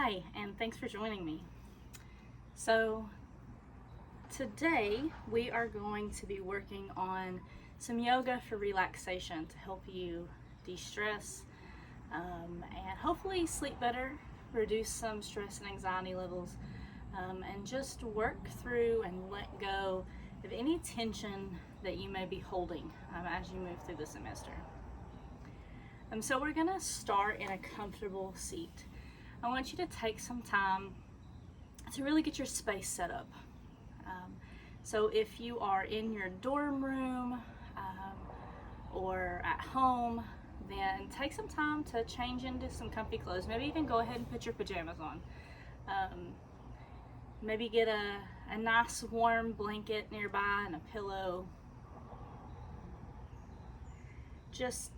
Hi, and thanks for joining me. So, today we are going to be working on some yoga for relaxation to help you de-stress and hopefully sleep better, reduce some stress and anxiety levels, and just work through and let go of any tension that you may be holding as you move through the semester. So we're going to start in a comfortable seat. I want you to take some time to really get your space set up. So if you are in your dorm room or at home, then take some time to change into some comfy clothes. Maybe even go ahead and put your pajamas on. Maybe get a nice warm blanket nearby and a pillow. Just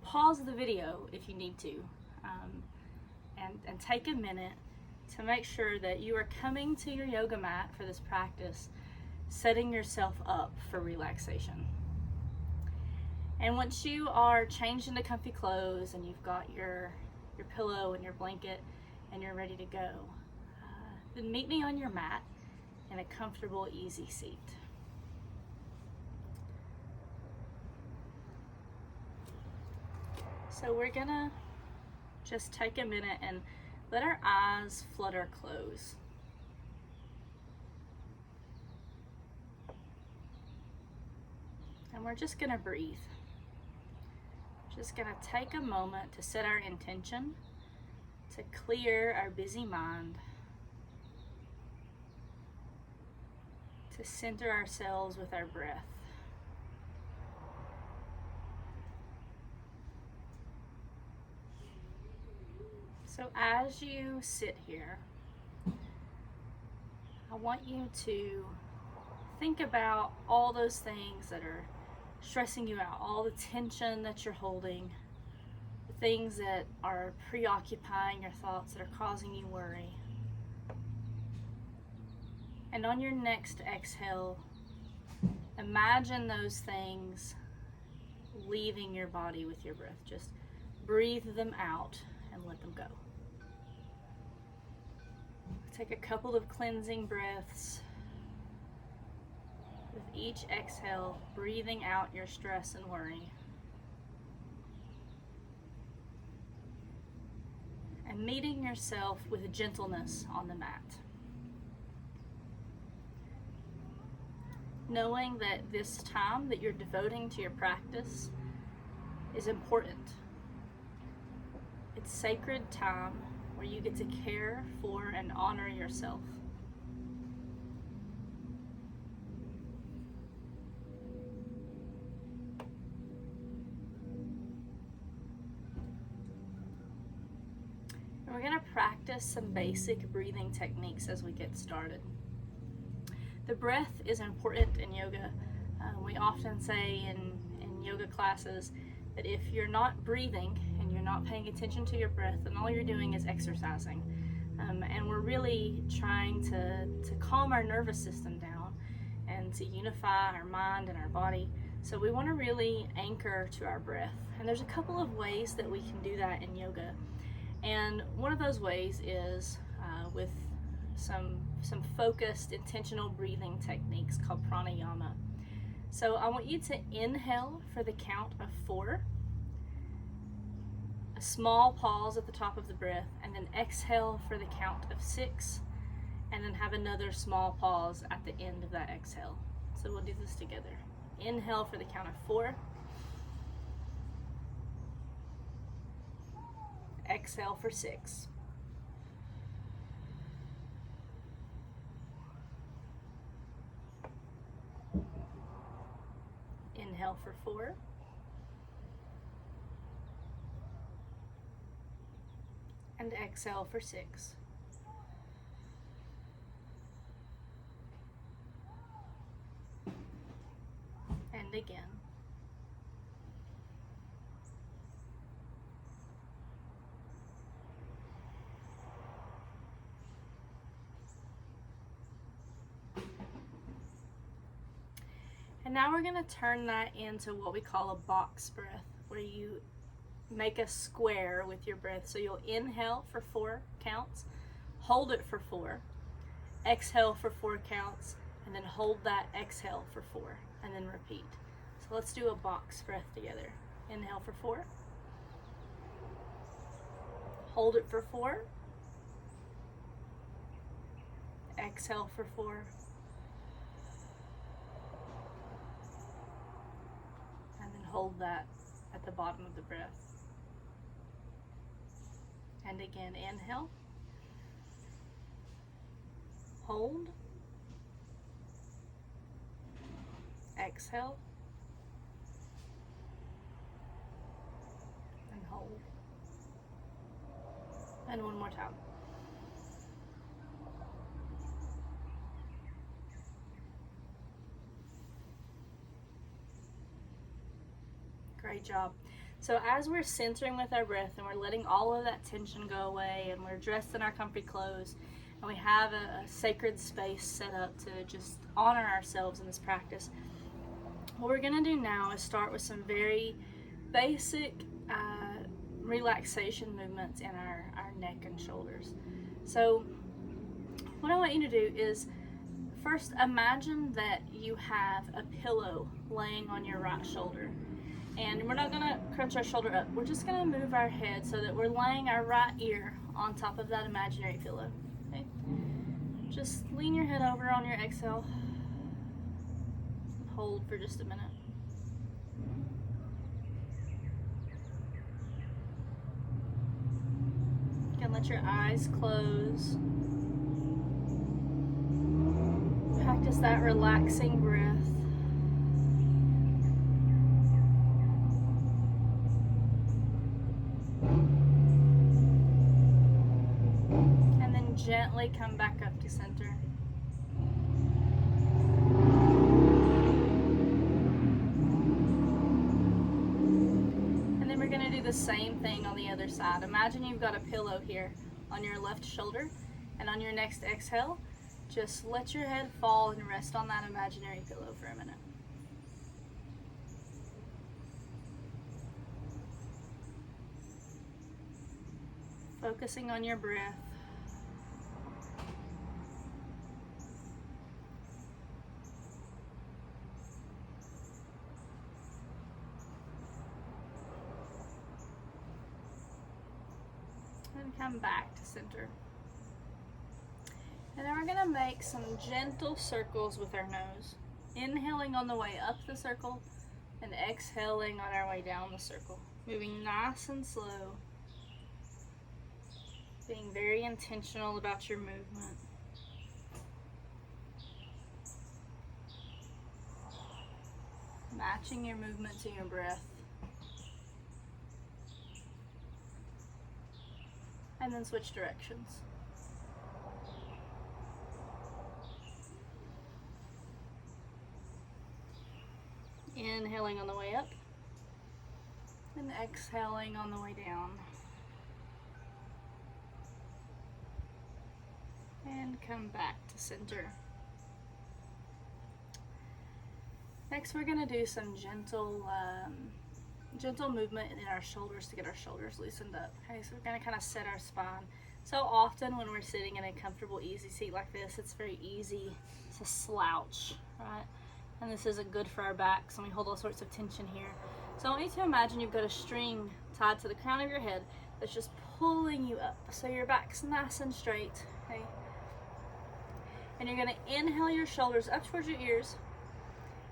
pause the video if you need to, and take a minute to make sure that you are coming to your yoga mat for this practice, setting yourself up for relaxation. And once you are changed into comfy clothes and you've got your pillow and your blanket and you're ready to go, then meet me on your mat in a comfortable, easy seat. So we're gonna just take a minute and let our eyes flutter close. And we're just gonna breathe. Just gonna take a moment to set our intention, to clear our busy mind, to center ourselves with our breath. So as you sit here, I want you to think about all those things that are stressing you out, all the tension that you're holding, the things that are preoccupying your thoughts, that are causing you worry. And on your next exhale, imagine those things leaving your body with your breath. Just breathe them out and let them go. Take a couple of cleansing breaths. With each exhale, breathing out your stress and worry. And meeting yourself with gentleness on the mat. Knowing that this time that you're devoting to your practice is important. It's sacred time where you get to care for and honor yourself. And we're going to practice some basic breathing techniques as we get started. The breath is important in yoga. We often say in yoga classes that if you're not breathing and you're not paying attention to your breath, then all you're doing is exercising. And we're really trying to calm our nervous system down and to unify our mind and our body. So we want to really anchor to our breath. And there's a couple of ways that we can do that in yoga. And one of those ways is with some focused, intentional breathing techniques called pranayama. So I want you to inhale for the count of 4, a small pause at the top of the breath, and then exhale for the count of 6, and then have another small pause at the end of that exhale. So we'll do this together. Inhale for the count of 4. Exhale for 6. Inhale for 4. And exhale for 6. And again. And now we're going to turn that into what we call a box breath, where you make a square with your breath. So you'll inhale for 4 counts, hold it for 4, exhale for 4 counts, and then hold that exhale for 4, and then repeat. So let's do a box breath together. Inhale for 4, hold it for 4, exhale for 4, and then hold that at the bottom of the breath. And again, inhale, hold, exhale, and hold. And one more time. Great job. So as we're centering with our breath and we're letting all of that tension go away, and we're dressed in our comfy clothes, and we have a sacred space set up to just honor ourselves in this practice, what we're going to do now is start with some very basic relaxation movements in our neck and shoulders. So what I want you to do is first imagine that you have a pillow laying on your right shoulder. And we're not going to crunch our shoulder up. We're just going to move our head so that we're laying our right ear on top of that imaginary pillow. Okay? Just lean your head over on your exhale. Hold for just a minute. You can let your eyes close. Practice that relaxing breath. And then gently come back up to center. And then we're going to do the same thing on the other side. Imagine you've got a pillow here on your left shoulder, and on your next exhale, just let your head fall and rest on that imaginary pillow for a minute. Focusing on your breath. And come back to center. And then we're going to make some gentle circles with our nose. Inhaling on the way up the circle and exhaling on our way down the circle. Moving nice and slow. Being very intentional about your movement. Matching your movement to your breath. And then switch directions. Inhaling on the way up and exhaling on the way down. And come back to center. Next, we're going to do some gentle movement in our shoulders to get our shoulders loosened up. Okay, so we're going to kind of set our spine. So often when we're sitting in a comfortable, easy seat like this, it's very easy to slouch, right? And this isn't good for our backs, and we hold all sorts of tension here. So I want you to imagine you've got a string tied to the crown of your head that's just pulling you up. So your back's nice and straight, okay? And you're going to inhale your shoulders up towards your ears.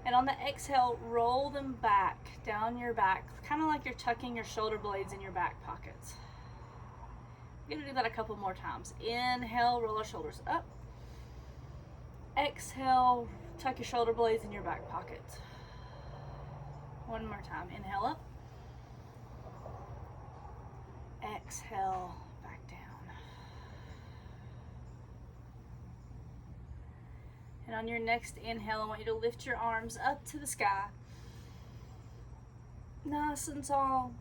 And on the exhale, roll them back down your back, kind of like you're tucking your shoulder blades in your back pockets. We're going to do that a couple more times. Inhale, roll our shoulders up. Exhale, tuck your shoulder blades in your back pocket. One more time. Inhale up. Exhale, back down. And on your next inhale, I want you to lift your arms up to the sky. Nice and tall.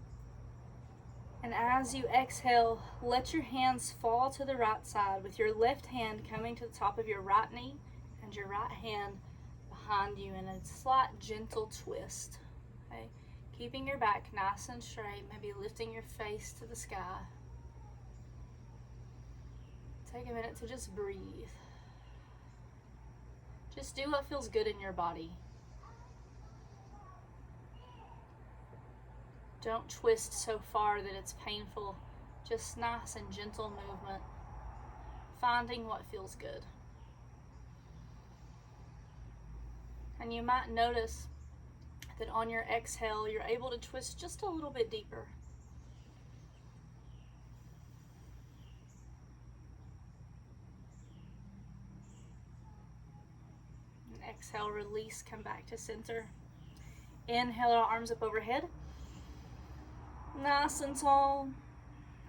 And as you exhale, let your hands fall to the right side with your left hand coming to the top of your right knee and your right hand behind you in a slight gentle twist. Okay? Keeping your back nice and straight, maybe lifting your face to the sky. Take a minute to just breathe. Just do what feels good in your body. Don't twist so far that it's painful. Just nice and gentle movement. Finding what feels good. And you might notice that on your exhale, you're able to twist just a little bit deeper. And exhale, release, come back to center. Inhale, our arms up overhead. Nice and tall.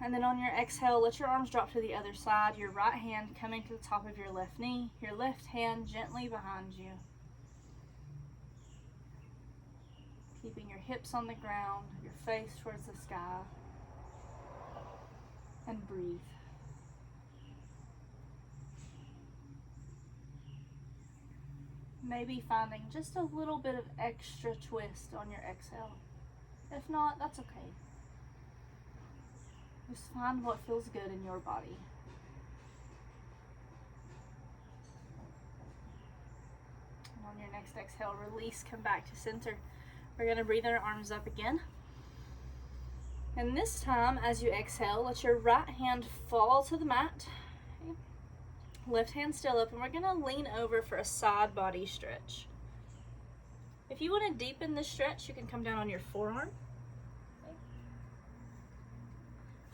And then on your exhale, let your arms drop to the other side. Your right hand coming to the top of your left knee. Your left hand gently behind you. Keeping your hips on the ground, your face towards the sky. And breathe. Maybe finding just a little bit of extra twist on your exhale. If not, that's okay. Just find what feels good in your body. And on your next exhale, release, come back to center. We're going to breathe our arms up again. And this time, as you exhale, let your right hand fall to the mat. Okay. Left hand still up, and we're going to lean over for a side body stretch. If you want to deepen this stretch, you can come down on your forearm. Okay.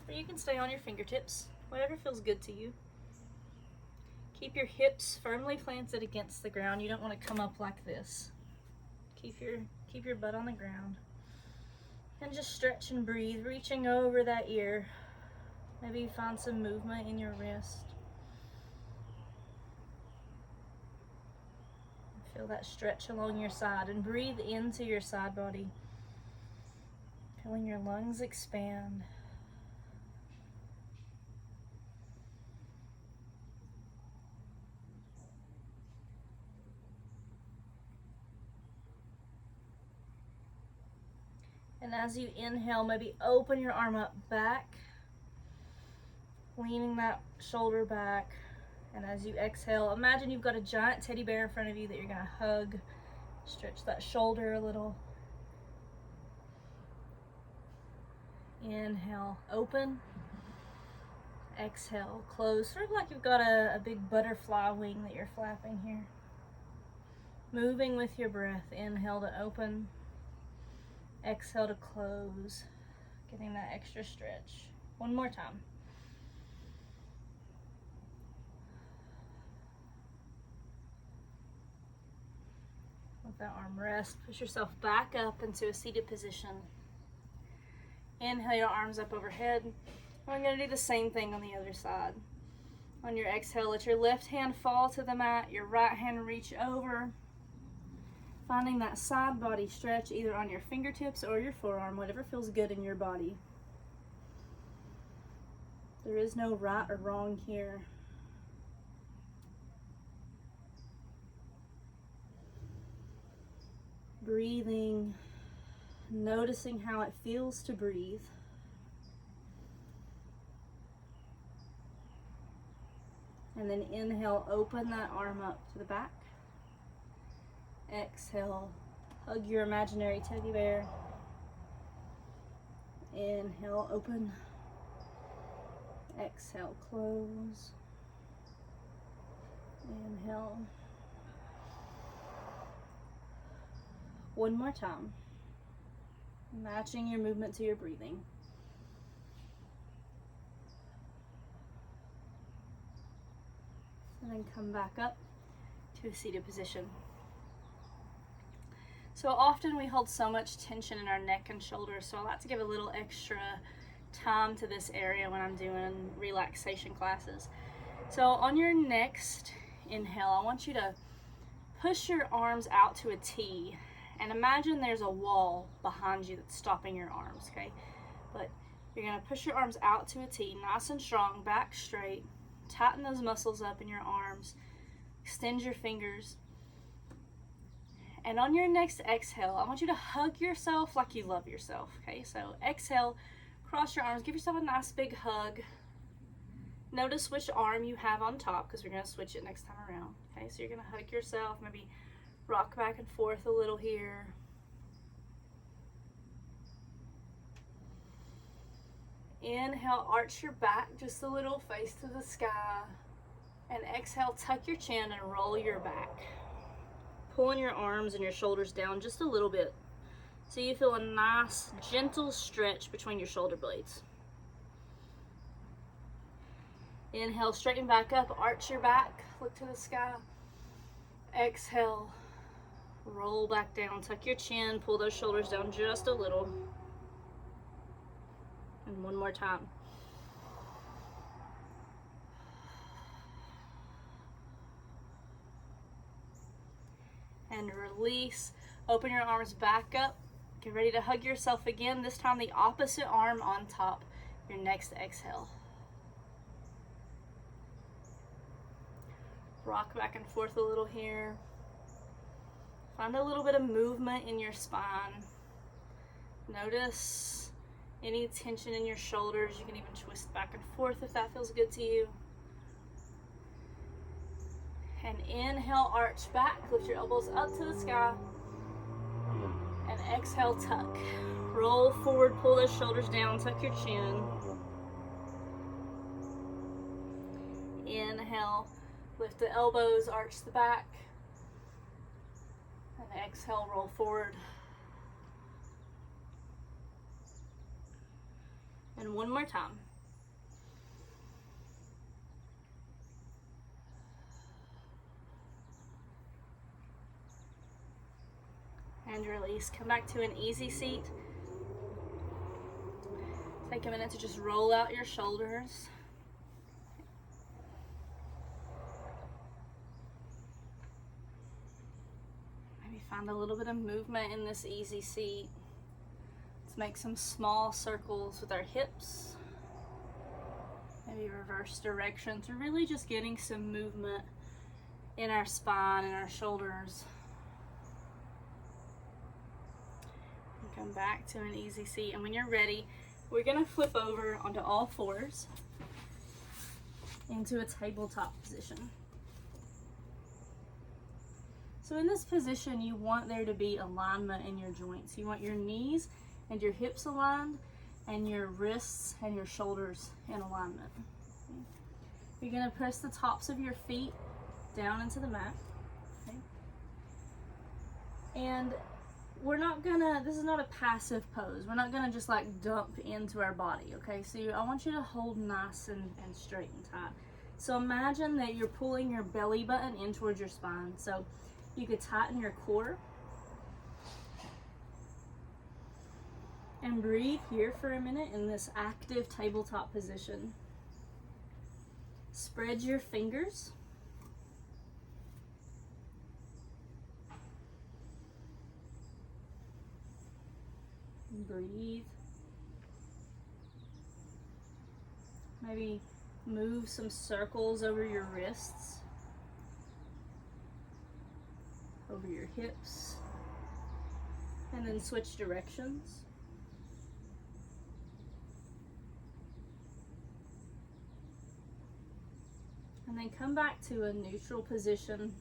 Or you can stay on your fingertips, whatever feels good to you. Keep your hips firmly planted against the ground. You don't want to come up like this. Keep your butt on the ground. And just stretch and breathe, reaching over that ear. Maybe find some movement in your wrist. Feel that stretch along your side and breathe into your side body. Feeling your lungs expand. And as you inhale, maybe open your arm up back, leaning that shoulder back. And as you exhale, imagine you've got a giant teddy bear in front of you that you're going to hug. Stretch that shoulder a little. Inhale, open. Exhale, close. Sort of like you've got a big butterfly wing that you're flapping here. Moving with your breath. Inhale to open. Exhale to close. Getting that extra stretch. One more time. Let that arm rest. Push yourself back up into a seated position. Inhale your arms up overhead. We're going to do the same thing on the other side. On your exhale, let your left hand fall to the mat. Your right hand reach over. Finding that side body stretch either on your fingertips or your forearm, whatever feels good in your body. There is no right or wrong here. Breathing, noticing how it feels to breathe. And then inhale, open that arm up to the back. Exhale, hug your imaginary teddy bear. Inhale, open. Exhale, close. Inhale. One more time. Matching your movement to your breathing. And then come back up to a seated position. So often we hold so much tension in our neck and shoulders, so I like to give a little extra time to this area when I'm doing relaxation classes. So on your next inhale, I want you to push your arms out to a T and imagine there's a wall behind you that's stopping your arms, okay? But you're gonna push your arms out to a T, nice and strong, back straight. Tighten those muscles up in your arms. Extend your fingers. And on your next exhale, I want you to hug yourself like you love yourself. Okay, so exhale, cross your arms, give yourself a nice big hug. Notice which arm you have on top because we're going to switch it next time around. Okay, so you're going to hug yourself, maybe rock back and forth a little here. Inhale, arch your back just a little, face to the sky. And exhale, tuck your chin and roll your back. Pulling your arms and your shoulders down just a little bit so you feel a nice, gentle stretch between your shoulder blades. Inhale, straighten back up, arch your back, look to the sky. Exhale, roll back down, tuck your chin, pull those shoulders down just a little. And one more time. And release. Open your arms back up. Get ready to hug yourself again. This time the opposite arm on top. Your next exhale. Rock back and forth a little here. Find a little bit of movement in your spine. Notice any tension in your shoulders. You can even twist back and forth if that feels good to you. And inhale, arch back, lift your elbows up to the sky. And exhale, tuck. Roll forward, pull those shoulders down, tuck your chin. Inhale, lift the elbows, arch the back. And exhale, roll forward. And one more time. And release. Come back to an easy seat. Take a minute to just roll out your shoulders. Maybe find a little bit of movement in this easy seat. Let's make some small circles with our hips. Maybe reverse directions. We're really just getting some movement in our spine and our shoulders. Come back to an easy seat, and when you're ready, we're going to flip over onto all fours into a tabletop position. So in this position, you want there to be alignment in your joints. You want your knees and your hips aligned, and your wrists and your shoulders in alignment. You're going to press the tops of your feet down into the mat. Okay? And we're not gonna, this is not a passive pose. We're not gonna just like dump into our body, okay? So I want you to hold nice and straight and tight. So imagine that you're pulling your belly button in towards your spine. So you could tighten your core. And breathe here for a minute in this active tabletop position. Spread your fingers. Breathe. Maybe move some circles over your wrists, over your hips, and then switch directions. And then come back to a neutral position.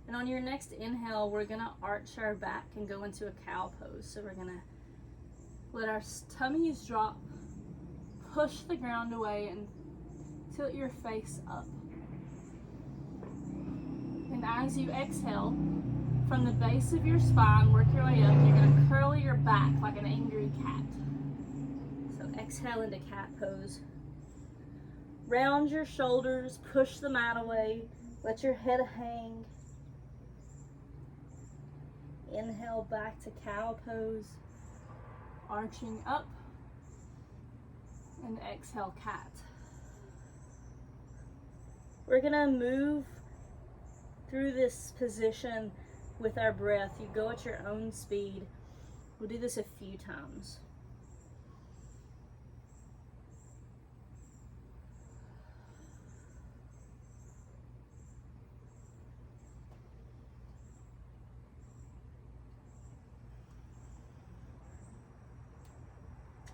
And on your next inhale, we're gonna arch our back and go into a cow pose. So we're gonna let our tummies drop, push the ground away, and tilt your face up. And as you exhale, from the base of your spine, work your way up. You're gonna curl your back like an angry cat. So exhale into cat pose. Round your shoulders, push the mat away, let your head hang. Inhale back to cow pose, arching up, and exhale cat. We're gonna move through this position with our breath. You go at your own speed. We'll do this a few times.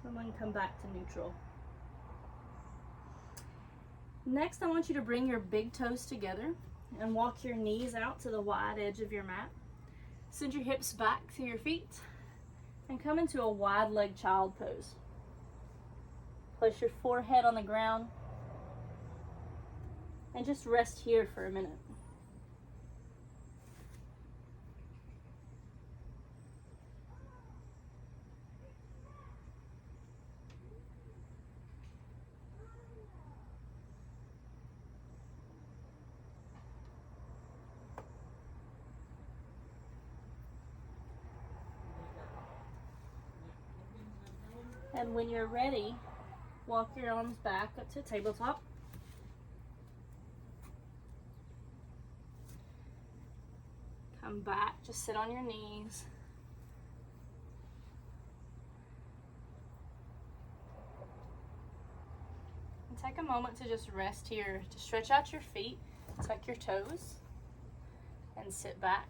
and then come back to neutral. Next, I want you to bring your big toes together and walk your knees out to the wide edge of your mat. Send your hips back to your feet and come into a wide leg child pose. Place your forehead on the ground and just rest here for a minute. And when you're ready, walk your arms back up to tabletop. Come back, just sit on your knees. And take a moment to just rest here, to stretch out your feet, tuck your toes, and sit back.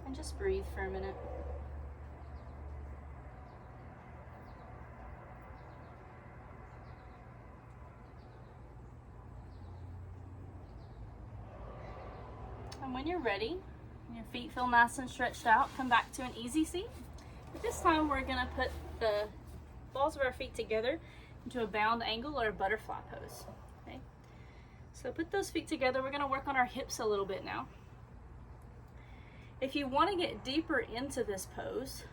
And just breathe for a minute. And when you're ready, and your feet feel nice and stretched out, come back to an easy seat. But this time we're gonna put the balls of our feet together into a bound angle or a butterfly pose. Okay? So put those feet together. We're gonna work on our hips a little bit now. If you want to get deeper into this pose,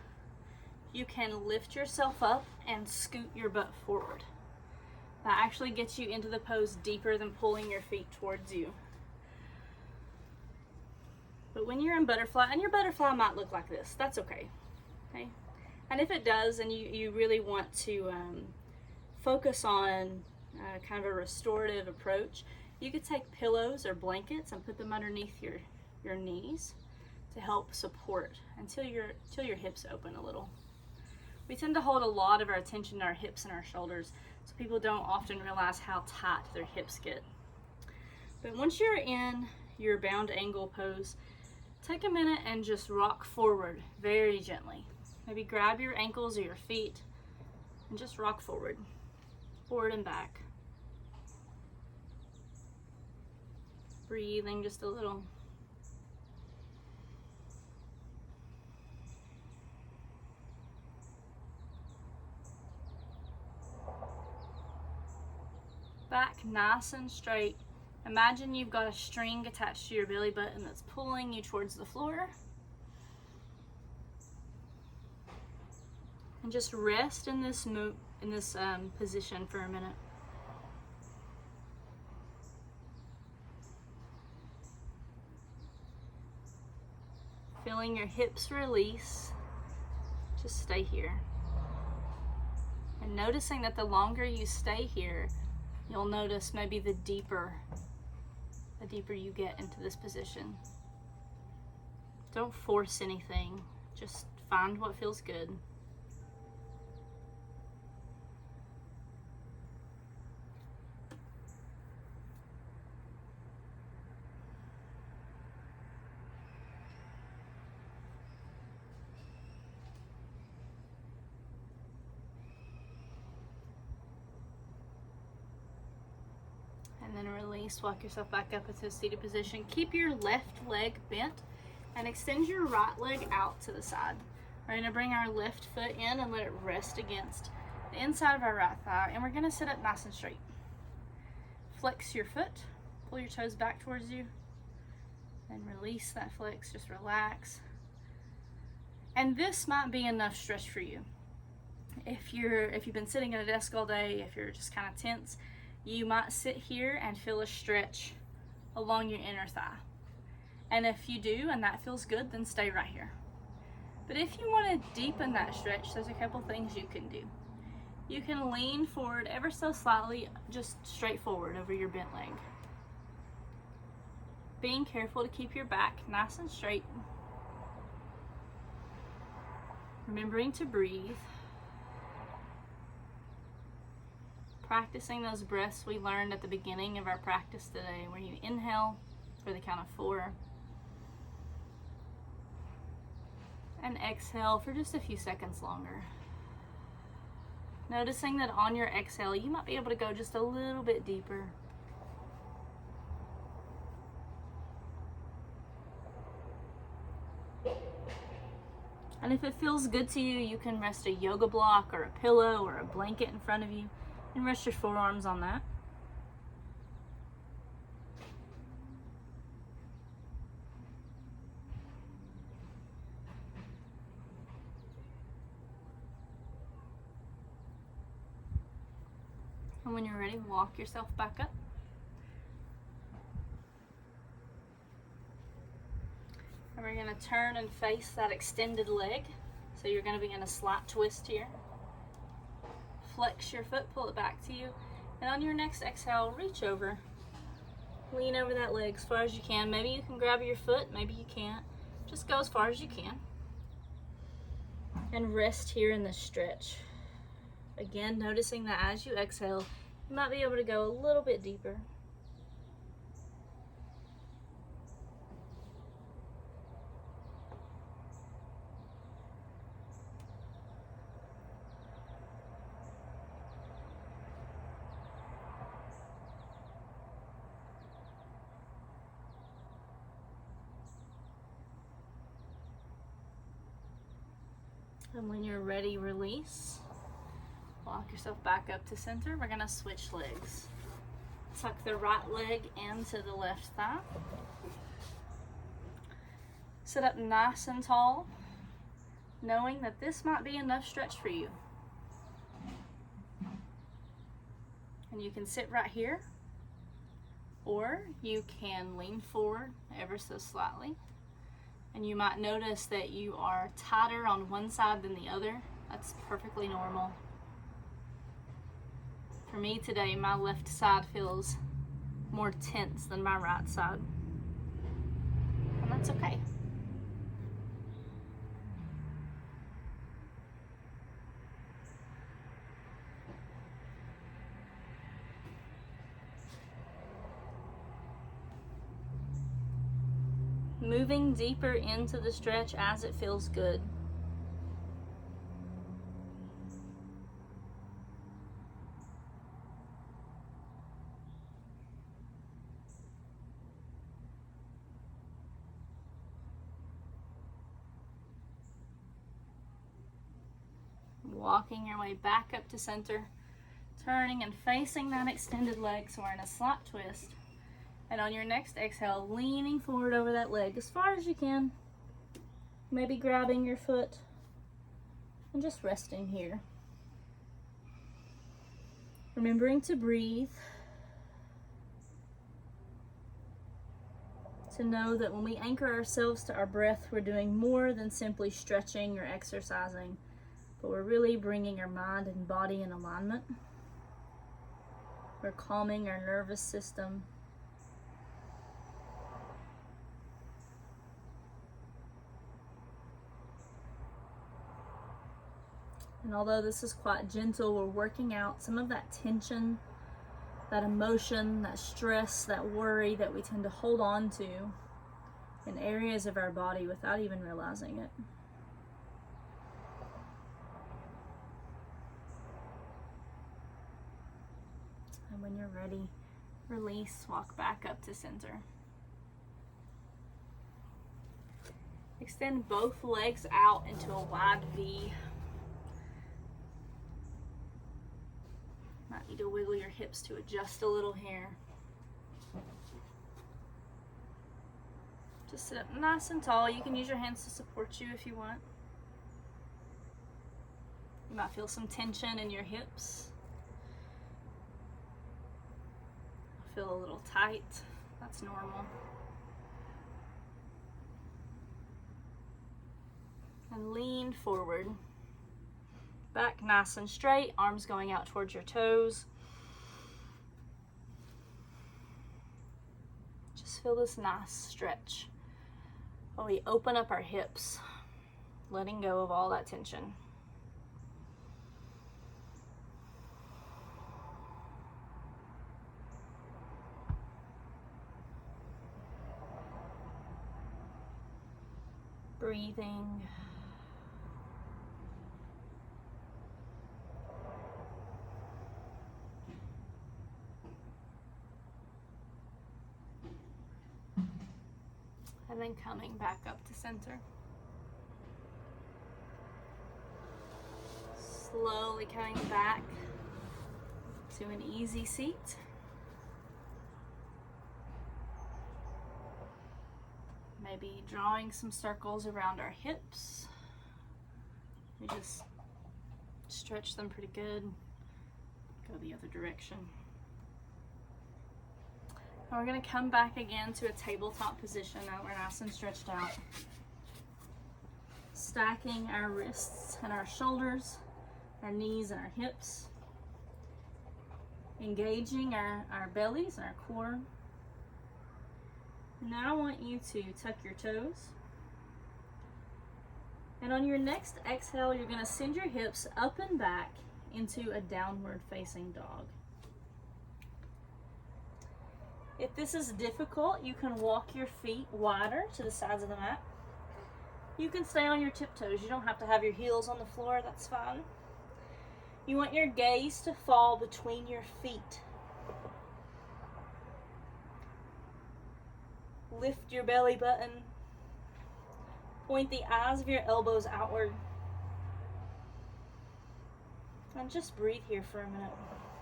you can lift yourself up and scoot your butt forward. That actually gets you into the pose deeper than pulling your feet towards you. But when you're in butterfly, and your butterfly might look like this, that's okay. Okay? And if it does, and you really want to focus on kind of a restorative approach, you could take pillows or blankets and put them underneath your knees to help support until your hips open a little. We tend to hold a lot of our attention to our hips and our shoulders, so people don't often realize how tight their hips get. But once you're in your bound angle pose, take a minute and just rock forward very gently. Maybe grab your ankles or your feet and just rock forward and back. Breathing just a little. Back nice and straight. Imagine you've got a string attached to your belly button that's pulling you towards the floor. And just rest in this position for a minute. Feeling your hips release. Just stay here. And noticing that the longer you stay here, you'll notice maybe the deeper you get into this position. Don't force anything, just find what feels good. And then release, walk yourself back up into a seated position. Keep your left leg bent and extend your right leg out to the side. We're gonna bring our left foot in and let it rest against the inside of our right thigh, and we're gonna sit up nice and straight. Flex your foot, pull your toes back towards you, and release that flex, just relax. And this might be enough stretch for you. If you've been sitting at a desk all day, if you're just kind of tense, you might sit here and feel a stretch along your inner thigh. And if you do and that feels good, then stay right here. But if you want to deepen that stretch, there's a couple things you can do. You can lean forward ever so slightly, just straight forward over your bent leg. Being careful to keep your back nice and straight. Remembering to breathe. Practicing those breaths we learned at the beginning of our practice today, where you inhale for the count of 4. and exhale for just a few seconds longer. Noticing that on your exhale, you might be able to go just a little bit deeper. And if it feels good to you, you can rest a yoga block or a pillow or a blanket in front of you and rest your forearms on that. And when you're ready, walk yourself back up. And we're going to turn and face that extended leg. So you're going to be in a slight twist here. Flex your foot, pull it back to you. And on your next exhale, reach over. Lean over that leg as far as you can. Maybe you can grab your foot, maybe you can't. Just go as far as you can. And rest here in this stretch. Again, noticing that as you exhale, you might be able to go a little bit deeper. And when you're ready, release. Walk yourself back up to center. We're gonna switch legs. Tuck the right leg into the left thigh. Sit up nice and tall, knowing that this might be enough stretch for you. And you can sit right here, or you can lean forward ever so slightly. And you might notice that you are tighter on one side than the other. That's perfectly normal. For me today, my left side feels more tense than my right side. And that's okay. Moving deeper into the stretch as it feels good. Walking your way back up to center, turning and facing that extended leg, so we're in a slight twist. And on your next exhale, leaning forward over that leg as far as you can. Maybe grabbing your foot and just resting here. Remembering to breathe. To know that when we anchor ourselves to our breath, we're doing more than simply stretching or exercising, but we're really bringing our mind and body in alignment. We're calming our nervous system. And although this is quite gentle, we're working out some of that tension, that emotion, that stress, that worry that we tend to hold on to in areas of our body without even realizing it. And when you're ready, release, walk back up to center. Extend both legs out into a wide V. Might need to wiggle your hips to adjust a little here. Just sit up nice and tall. You can use your hands to support you if you want. You might feel some tension in your hips. Feel a little tight. That's normal. And lean forward. Back nice and straight, arms going out towards your toes. Just feel this nice stretch while we open up our hips, letting go of all that tension. Breathing. and then coming back up to center. Slowly coming back to an easy seat. Maybe drawing some circles around our hips. We just stretch them pretty good. Go the other direction. And we're going to come back again to a tabletop position now we're nice and stretched out. Stacking our wrists and our shoulders, our knees and our hips. Engaging our bellies and our core. Now I want you to tuck your toes. And on your next exhale, you're going to send your hips up and back into a downward facing dog. If this is difficult, you can walk your feet wider to the sides of the mat. You can stay on your tiptoes. You don't have to have your heels on the floor, that's fine. You want your gaze to fall between your feet. Lift your belly button. Point the eyes of your elbows outward. And just breathe here for a minute.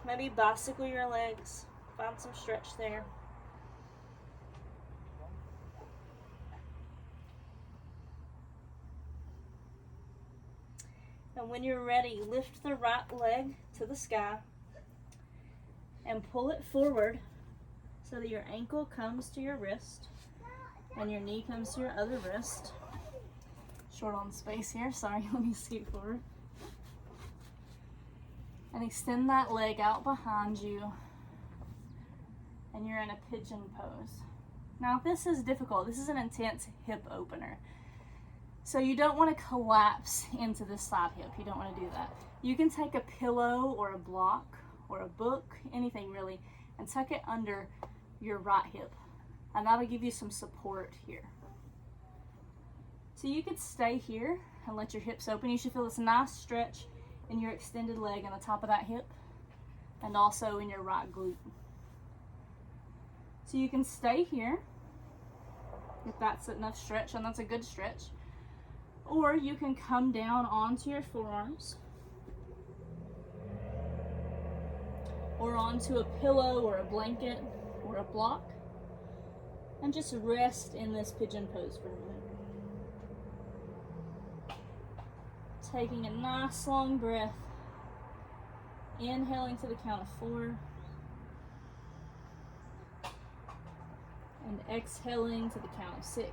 Maybe bicycle your legs. Find some stretch there. And when you're ready, lift the right leg to the sky and pull it forward so that your ankle comes to your wrist and your knee comes to your other wrist. Short on space here, sorry, let me scoot forward. And extend that leg out behind you, and you're in a pigeon pose. Now, if this is difficult, this is an intense hip opener. So you don't want to collapse into the side hip. You don't want to do that. You can take a pillow or a block or a book, anything really, and tuck it under your right hip. And that'll give you some support here. So you could stay here and let your hips open. You should feel this nice stretch in your extended leg on the top of that hip and also in your right glute. So you can stay here if that's enough stretch, and that's a good stretch. Or you can come down onto your forearms or onto a pillow or a blanket or a block and just rest in this pigeon pose for a minute. Taking a nice long breath, inhaling to the count of 4 and exhaling to the count of 6.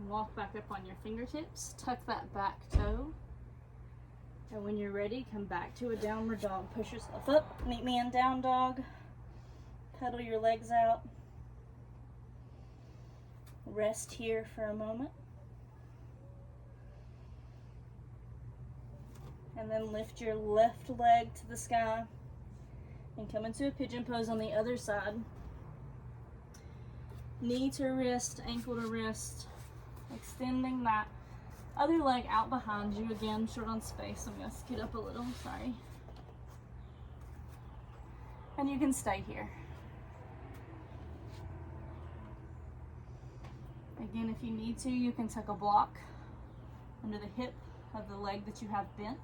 Walk back up on your fingertips, tuck that back toe, and when you're ready, come back to a downward dog. Push yourself up, meet me in down dog, pedal your legs out, rest here for a moment, and then lift your left leg to the sky and come into a pigeon pose on the other side. Knee to wrist, ankle to wrist. Extending that other leg out behind you. Again, short on space. I'm going to scoot up a little, sorry. And you can stay here. Again, if you need to, you can tuck a block under the hip of the leg that you have bent.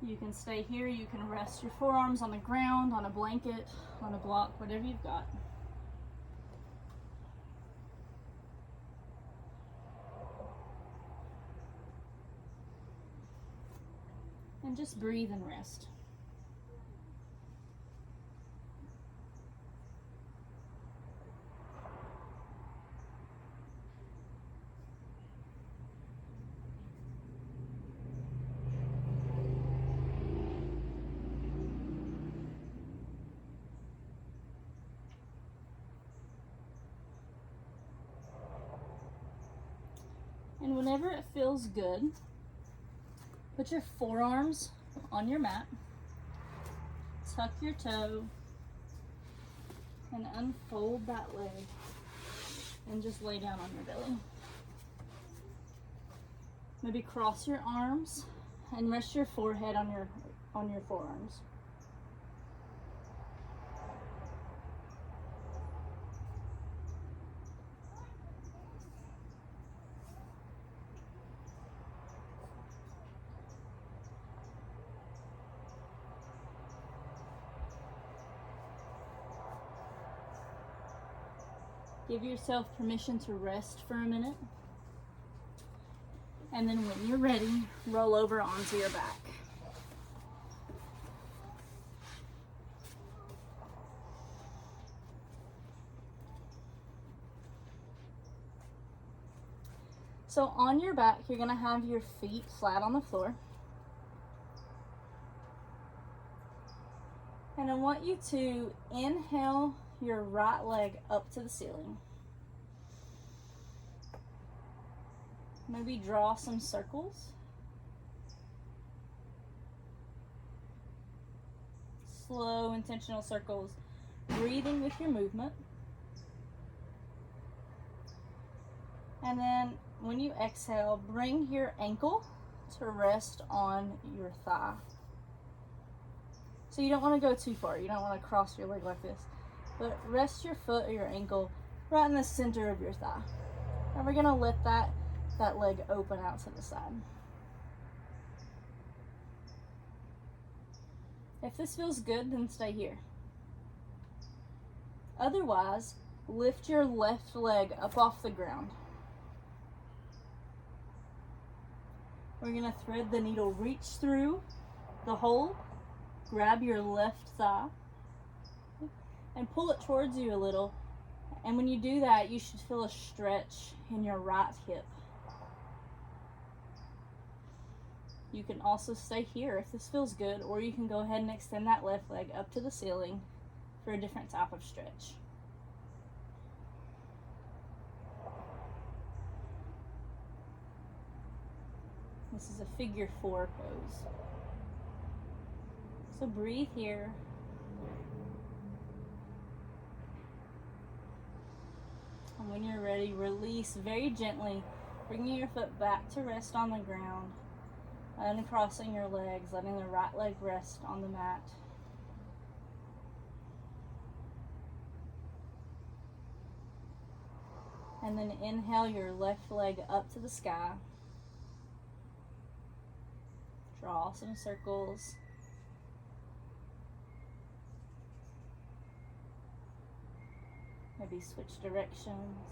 You can stay here. You can rest your forearms on the ground, on a blanket, on a block, whatever you've got. And just breathe and rest. And whenever it feels good, put your forearms on your mat, tuck your toe, and unfold that leg, and just lay down on your belly. Maybe cross your arms and rest your forehead on your forearms. Give yourself permission to rest for a minute. And then when you're ready, roll over onto your back. So on your back, you're gonna have your feet flat on the floor. And I want you to inhale your right leg up to the ceiling. Maybe draw some circles. Slow, intentional circles. Breathing with your movement. And then when you exhale, bring your ankle to rest on your thigh. So you don't want to go too far. You don't want to cross your leg like this. But rest your foot or your ankle right in the center of your thigh. And we're going to let that leg open out to the side. If this feels good, then stay here. Otherwise, lift your left leg up off the ground. We're going to thread the needle, reach through the hole, grab your left thigh, and pull it towards you a little. And when you do that, you should feel a stretch in your right hip. You can also stay here if this feels good, or you can go ahead and extend that left leg up to the ceiling for a different type of stretch. This is a figure 4 pose. So breathe here. And when you're ready, release very gently, bringing your foot back to rest on the ground, uncrossing your legs, letting the right leg rest on the mat. And then inhale your left leg up to the sky. Draw some circles. Maybe switch directions.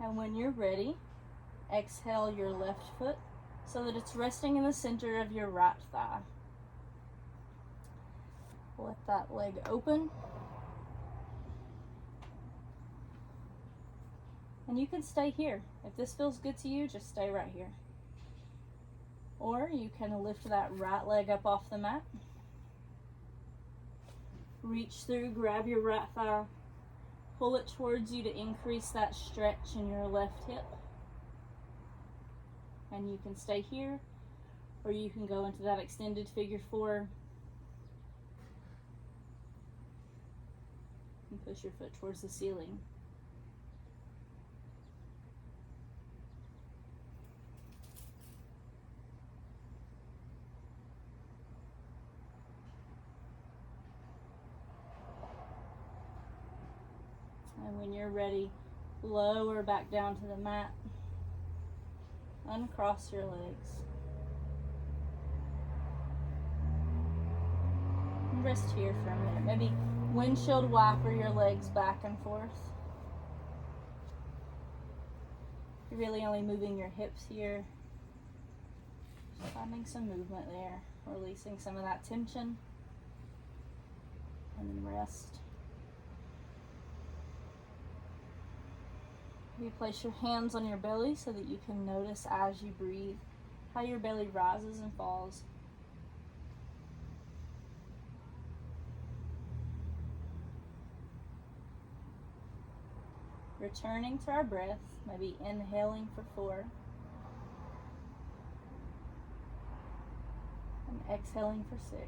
And when you're ready, exhale your left foot so that it's resting in the center of your right thigh. Let that leg open. And you can stay here. If this feels good to you, just stay right here. Or you can lift that right leg up off the mat. Reach through, grab your right thigh, pull it towards you to increase that stretch in your left hip. And you can stay here, or you can go into that extended figure 4 and push your foot towards the ceiling. And when you're ready, lower back down to the mat. Uncross your legs. And rest here for a minute. Maybe windshield wiper your legs back and forth. You're really only moving your hips here. Just finding some movement there. Releasing some of that tension. And then rest. You place your hands on your belly so that you can notice as you breathe how your belly rises and falls. Returning to our breath, maybe inhaling for 4 and exhaling for 6.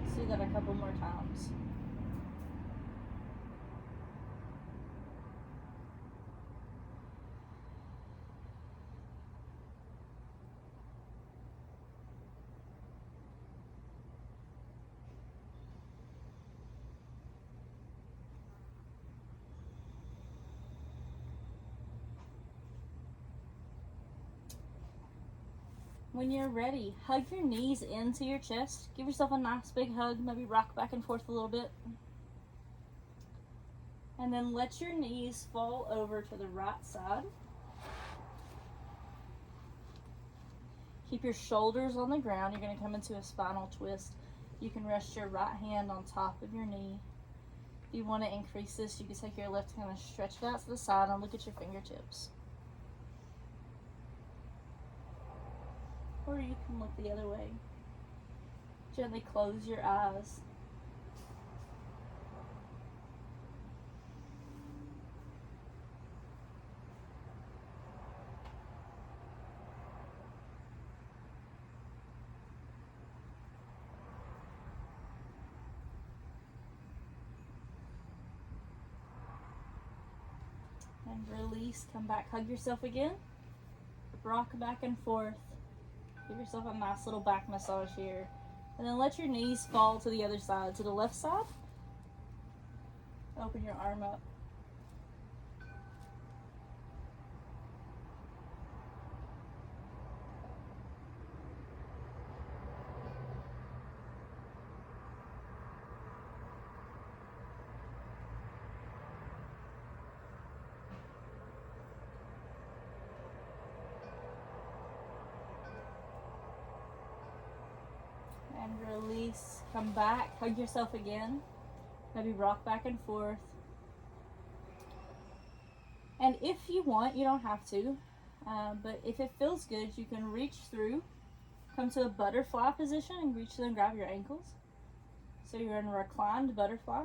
Let's do that a couple more times. When you're ready, hug your knees into your chest. Give yourself a nice big hug. Maybe rock back and forth a little bit. And then let your knees fall over to the right side. Keep your shoulders on the ground. You're going to come into a spinal twist. You can rest your right hand on top of your knee. If you want to increase this, you can take your left hand and stretch it out to the side and look at your fingertips. Or you can look the other way. Gently close your eyes. And release, come back, hug yourself again. Rock back and forth. Give yourself a nice little back massage here. And then let your knees fall to the other side. To the left side. Open your arm up. And release, come back, hug yourself again, maybe rock back and forth. And if you want, you don't have to, but if it feels good, you can reach through, come to a butterfly position and reach through and grab your ankles. So you're in a reclined butterfly.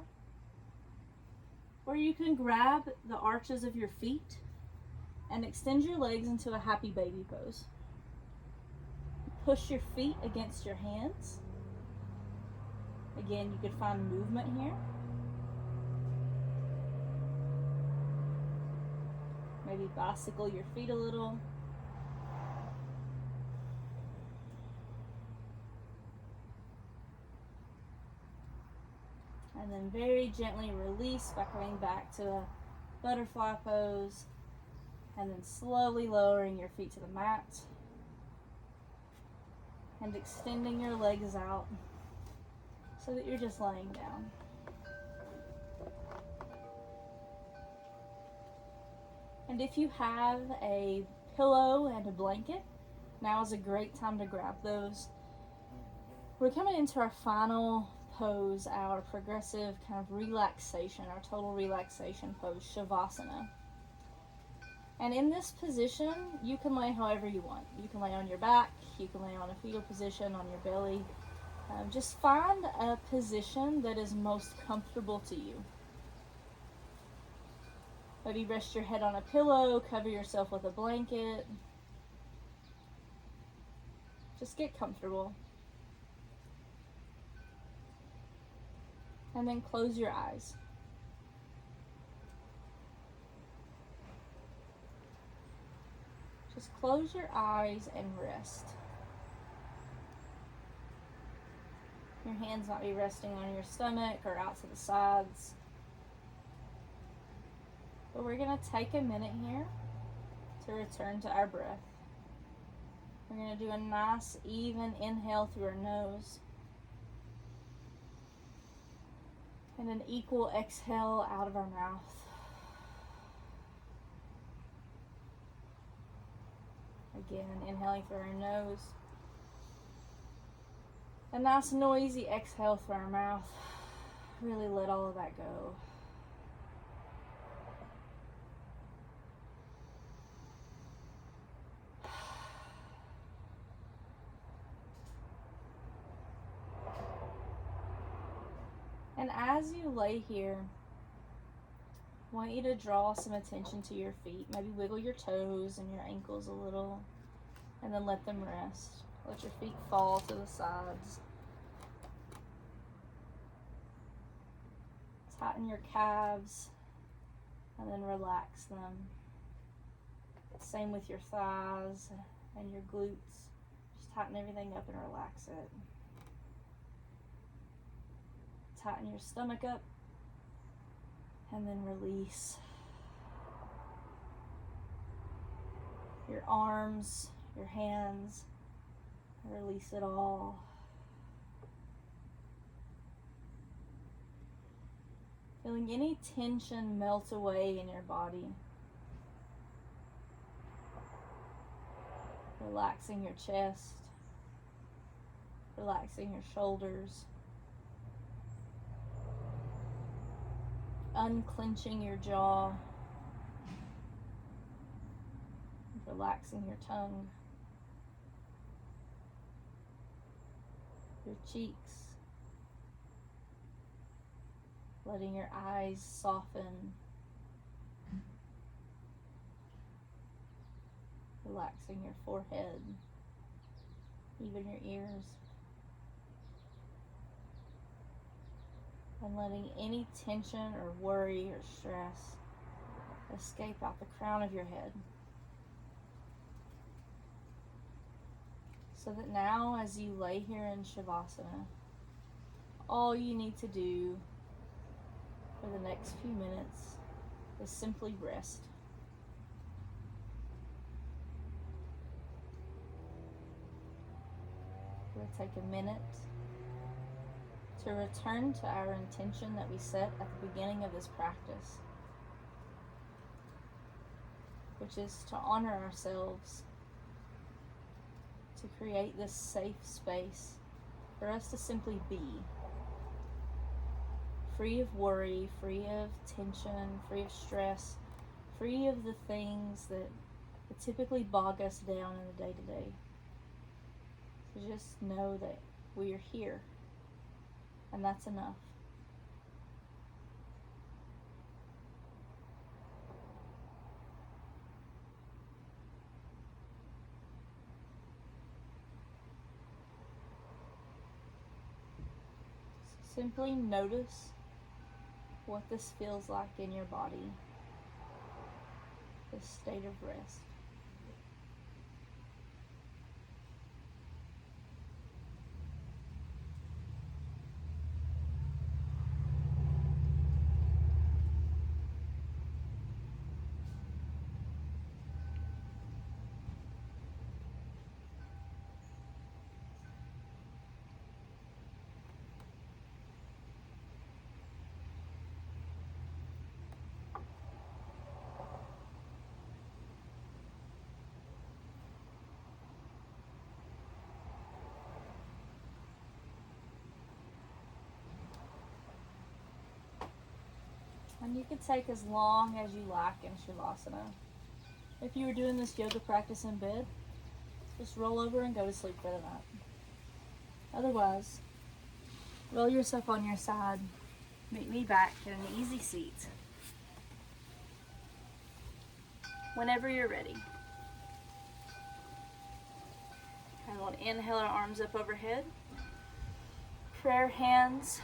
Or you can grab the arches of your feet and extend your legs into a happy baby pose. Push your feet against your hands. Again, you could find movement here. Maybe bicycle your feet a little. And then very gently release by coming back to a butterfly pose. And then slowly lowering your feet to the mat. And extending your legs out so that you're just laying down. And if you have a pillow and a blanket, now is a great time to grab those. We're coming into our final pose, our progressive kind of relaxation, our total relaxation pose, Shavasana. And in this position, you can lay however you want. You can lay on your back, you can lay on a fetal position, on your belly. Just find a position that is most comfortable to you. Maybe rest your head on a pillow, cover yourself with a blanket. Just get comfortable. And then close your eyes. Just close your eyes and rest. Your hands might be resting on your stomach or out to the sides. But we're going to take a minute here to return to our breath. We're going to do a nice, even inhale through our nose. And an equal exhale out of our mouth. Again, inhaling through our nose. A nice noisy exhale through our mouth. Really let all of that go. And as you lay here, I want you to draw some attention to your feet. Maybe wiggle your toes and your ankles a little, and then let them rest. Let your feet fall to the sides. Tighten your calves, and then relax them. Same with your thighs and your glutes. Just tighten everything up and relax it. Tighten your stomach up, and then release. Your arms, your hands, release it all. Feeling any tension melt away in your body. Relaxing your chest, relaxing your shoulders, unclenching your jaw, relaxing your tongue, your cheeks, letting your eyes soften, relaxing your forehead, even your ears, and letting any tension or worry or stress escape out the crown of your head. So that now, as you lay here in Shavasana, all you need to do for the next few minutes is simply rest. We'll take a minute to return to our intention that we set at the beginning of this practice, which is to honor ourselves, to create this safe space for us to simply be, free of worry, free of tension, free of stress, free of the things that typically bog us down in the day-to-day. So just know that we are here, and that's enough. So simply notice what this feels like in your body, this state of rest. And you can take as long as you like in Shavasana. If you were doing this yoga practice in bed, just roll over and go to sleep for the night. Otherwise, roll yourself on your side, meet me back in an easy seat. Whenever you're ready. And we'll inhale our arms up overhead. Prayer hands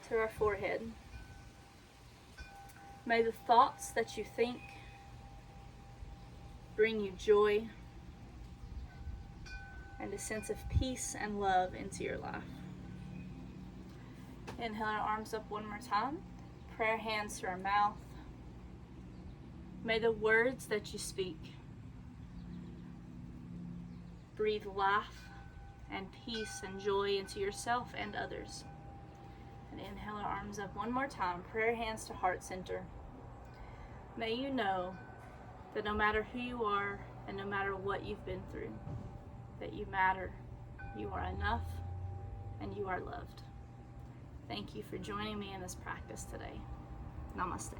to our forehead. May the thoughts that you think bring you joy and a sense of peace and love into your life. Inhale our arms up one more time. Prayer hands to our mouth. May the words that you speak breathe life and peace and joy into yourself and others. And inhale our arms up one more time. Prayer hands to heart center. May you know that no matter who you are and no matter what you've been through, that you matter, you are enough, and you are loved. Thank you for joining me in this practice today. Namaste.